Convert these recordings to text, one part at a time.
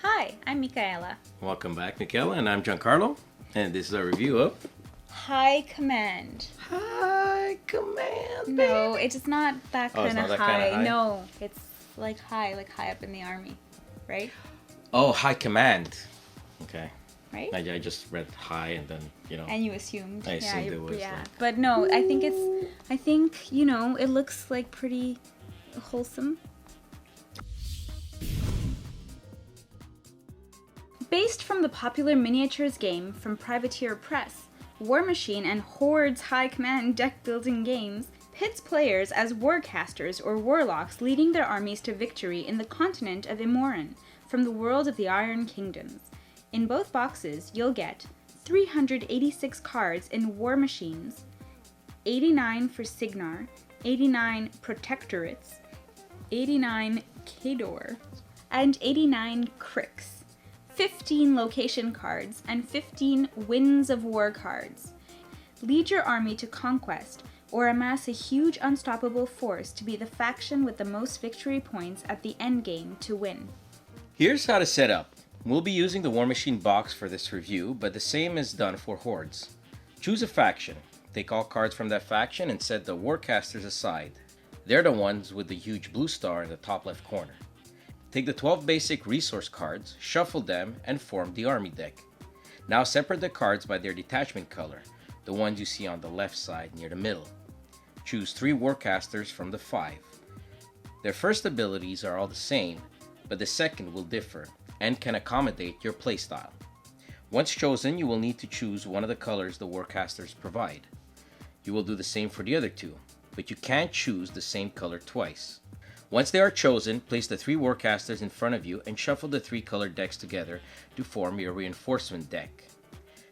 Hi, I'm Michaela. Welcome back, Michaela, and I'm Giancarlo, and this is our review of High Command. High Command. No, it's not that Oh, it's kind of not that high. kinda high? No, it's like high up in the army, right? Oh, High Command. Okay, Right? I just read high, and then And you assumed. I assumed it was yeah. like- But no, I think it looks like pretty wholesome. Based from the popular miniatures game from Privateer Press, War Machine and Horde's High Command deck building games pits players as warcasters or warlocks leading their armies to victory in the continent of Imoran from the world of the Iron Kingdoms. In both boxes, you'll get 386 cards in War Machines, 89 for Signar, 89 Protectorates, 89 Khador, and 89 Cricks. 15 location cards, and 15 Winds of War cards. Lead your army to conquest, or amass a huge unstoppable force to be the faction with the most victory points at the endgame to win. Here's how to set up. We'll be using the War Machine box for this review, but the same is done for Hordes. Choose a faction. Take all cards from that faction and set the Warcasters aside. They're the ones with the huge blue star in the top left corner. Take the 12 basic resource cards, shuffle them, and form the army deck. Now separate the cards by their detachment color, the ones you see on the left side near the middle. Choose 3 Warcasters from the 5. Their first abilities are all the same, but the second will differ and can accommodate your playstyle. Once chosen, you will need to choose one of the colors the Warcasters provide. You will do the same for the other 2, but you can't choose the same color twice. Once they are chosen, place the 3 Warcasters in front of you and shuffle the 3 colored decks together to form your reinforcement deck.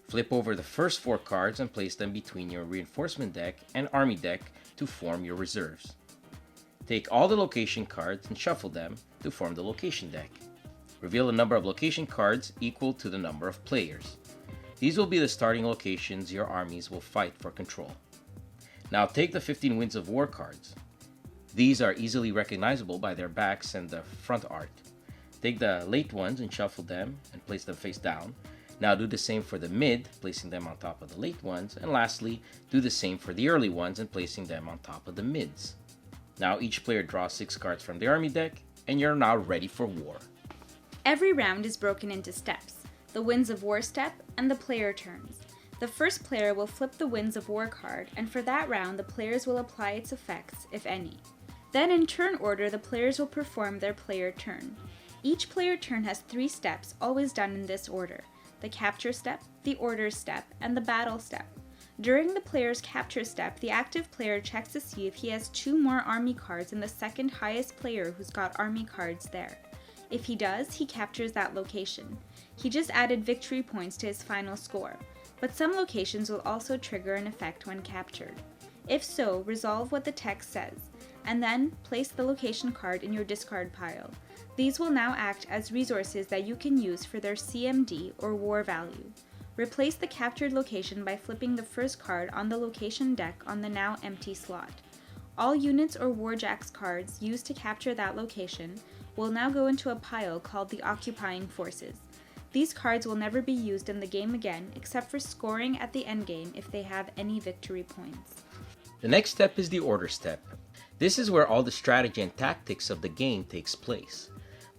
Flip over the first 4 cards and place them between your reinforcement deck and army deck to form your reserves. Take all the location cards and shuffle them to form the location deck. Reveal the number of location cards equal to the number of players. These will be the starting locations your armies will fight for control. Now take the 15 Winds of War cards. These are easily recognizable by their backs and the front art. Take the late ones and shuffle them and place them face down. Now do the same for the mid, placing them on top of the late ones. And lastly, do the same for the early ones and placing them on top of the mids. Now each player draws 6 cards from the army deck, and you're now ready for war. Every round is broken into steps, the Winds of War step and the player turns. The first player will flip the Winds of War card, and for that round the players will apply its effects, if any. Then in turn order, the players will perform their player turn. Each player turn has 3 steps, always done in this order: the capture step, the order step, and the battle step. During the player's capture step, the active player checks to see if he has 2 more army cards than the second highest player who's got army cards there. If he does, he captures that location. He just added victory points to his final score, but some locations will also trigger an effect when captured. If so, resolve what the text says, and then place the location card in your discard pile. These will now act as resources that you can use for their CMD or war value. Replace the captured location by flipping the first card on the location deck on the now empty slot. All units or warjacks cards used to capture that location will now go into a pile called the Occupying Forces. These cards will never be used in the game again except for scoring at the endgame if they have any victory points. The next step is the order step. This is where all the strategy and tactics of the game takes place.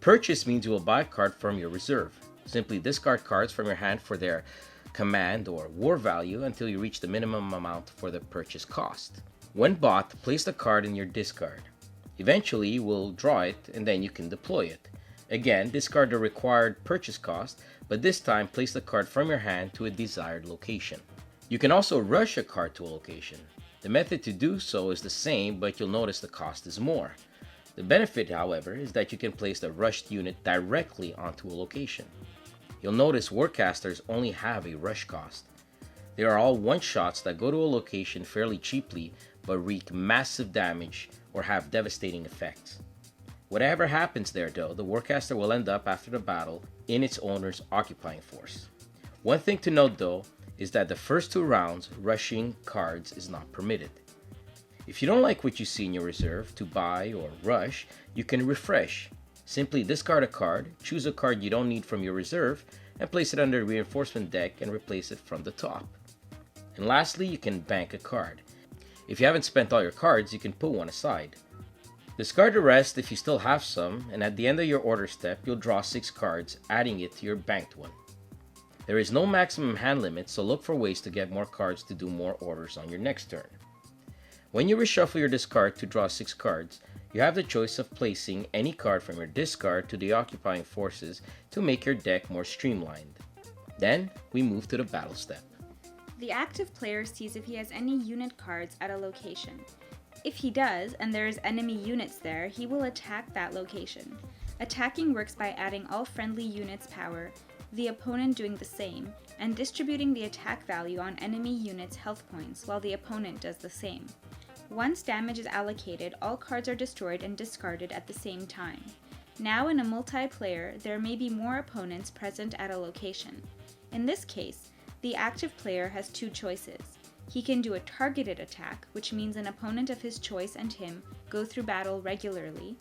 Purchase means you will buy a card from your reserve. Simply discard cards from your hand for their command or war value until you reach the minimum amount for the purchase cost. When bought, place the card in your discard. Eventually, you will draw it and then you can deploy it. Again, discard the required purchase cost, but this time place the card from your hand to a desired location. You can also rush a card to a location. The method to do so is the same, but you'll notice the cost is more. The benefit, however, is that you can place the rushed unit directly onto a location. You'll notice Warcasters only have a rush cost. They are all one-shots that go to a location fairly cheaply but wreak massive damage or have devastating effects. Whatever happens there though, the Warcaster will end up after the battle in its owner's occupying force. One thing to note though is that the first 2 rounds, rushing cards is not permitted. If you don't like what you see in your reserve to buy or rush, you can refresh. Simply discard a card, choose a card you don't need from your reserve, and place it under the reinforcement deck and replace it from the top. And lastly, you can bank a card. If you haven't spent all your cards, you can put one aside. Discard the rest if you still have some, and at the end of your order step, you'll draw 6 cards, adding it to your banked one. There is no maximum hand limit, so look for ways to get more cards to do more orders on your next turn. When you reshuffle your discard to draw 6 cards, you have the choice of placing any card from your discard to the occupying forces to make your deck more streamlined. Then, we move to the battle step. The active player sees if he has any unit cards at a location. If he does, and there is enemy units there, he will attack that location. Attacking works by adding all friendly units' power, the opponent doing the same, and distributing the attack value on enemy units' health points while the opponent does the same. Once damage is allocated, all cards are destroyed and discarded at the same time. Now in a multiplayer, there may be more opponents present at a location. In this case, the active player has 2 choices. He can do a targeted attack, which means an opponent of his choice and him go through battle regularly,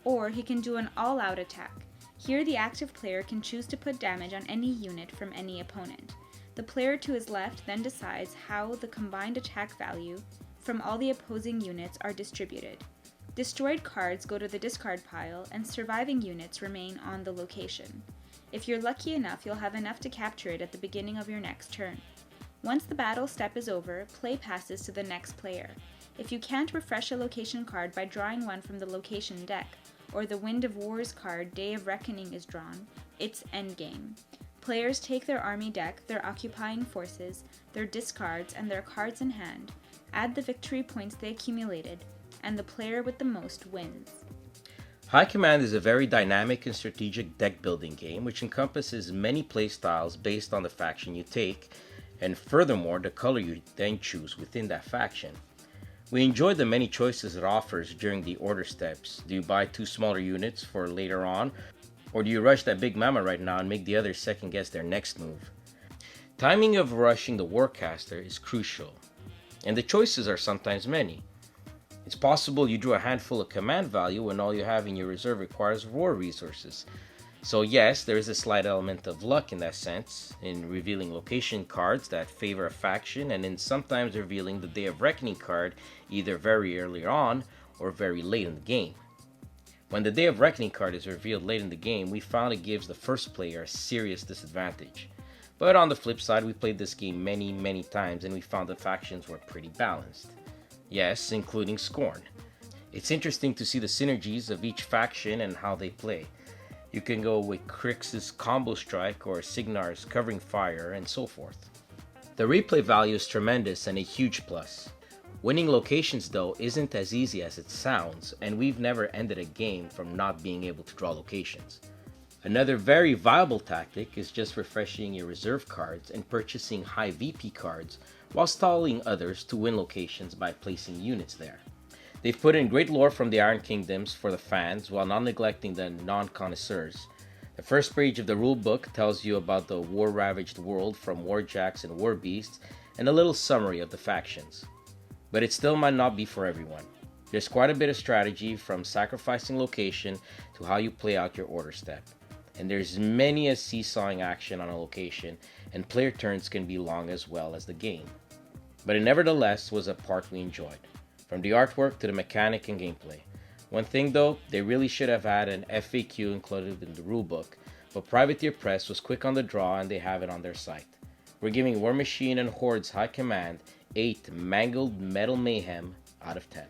or he can do an all-out attack. Here the active player can choose to put damage on any unit from any opponent. The player to his left then decides how the combined attack value from all the opposing units are distributed. Destroyed cards go to the discard pile, and surviving units remain on the location. If you're lucky enough, you'll have enough to capture it at the beginning of your next turn. Once the battle step is over, play passes to the next player. If you can't refresh a location card by drawing one from the location deck, or the Wind of Wars card Day of Reckoning is drawn, it's endgame. Players take their army deck, their occupying forces, their discards, and their cards in hand, add the victory points they accumulated, and the player with the most wins. High Command is a very dynamic and strategic deck building game which encompasses many playstyles based on the faction you take, and furthermore the color you then choose within that faction. We enjoy the many choices it offers during the order steps. Do you buy 2 smaller units for later on, or do you rush that big mama right now and make the others second guess their next move? Timing of rushing the Warcaster is crucial, and the choices are sometimes many. It's possible you drew a handful of command value when all you have in your reserve requires war resources. So yes, there is a slight element of luck in that sense, in revealing location cards that favor a faction, and in sometimes revealing the Day of Reckoning card either very early on or very late in the game. When the Day of Reckoning card is revealed late in the game, we found it gives the first player a serious disadvantage. But on the flip side, we played this game many times and we found the factions were pretty balanced. Yes, including Scorn. It's interesting to see the synergies of each faction and how they play. You can go with Krix's combo strike or Signar's covering fire and so forth. The replay value is tremendous and a huge plus. Winning locations though isn't as easy as it sounds, and we've never ended a game from not being able to draw locations. Another very viable tactic is just refreshing your reserve cards and purchasing high VP cards while stalling others to win locations by placing units there. They've put in great lore from the Iron Kingdoms for the fans while not neglecting the non-connoisseurs. The first page of the rulebook tells you about the war-ravaged world from warjacks and war beasts and a little summary of the factions. But it still might not be for everyone. There's quite a bit of strategy from sacrificing location to how you play out your order step. And there's many a seesawing action on a location, and player turns can be long as well as the game. But it nevertheless was a part we enjoyed, from the artwork to the mechanic and gameplay. One thing though, they really should have had an FAQ included in the rulebook, but Privateer Press was quick on the draw and they have it on their site. We're giving War Machine and Horde's High Command 8 Mangled Metal Mayhem out of 10.